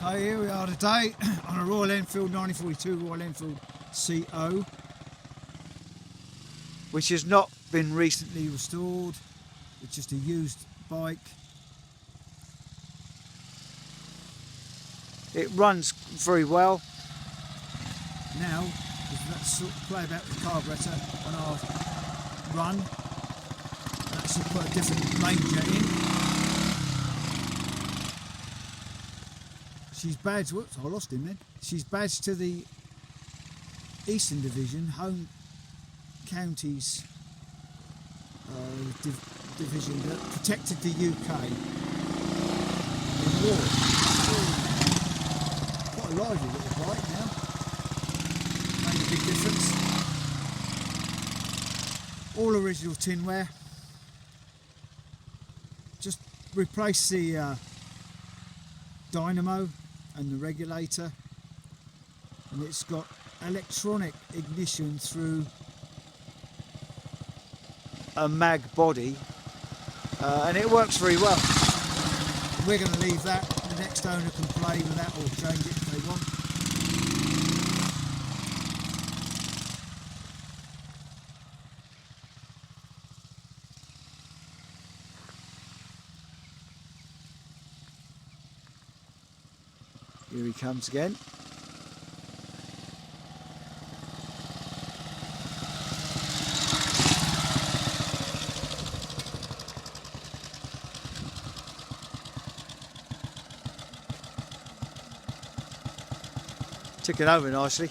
So here we are today on a Royal Enfield 1942 Royal Enfield CO, which has not been recently restored. It's just a used bike. It runs very well. Now, let's sort of play about with the carburettor on our run. Let's put a different main jet in. She's badged, whoops, I lost him then. She's badged to the Eastern Division, Home Counties division that protected the UK in war. Quite a lively little bike now. Made a big difference. All original tinware. Just replace the dynamo and the regulator, and it's got electronic ignition through a mag body, and it works very well. We're going to leave that. The next owner can play with that or change it if they want. Here he comes again. Took it over nicely.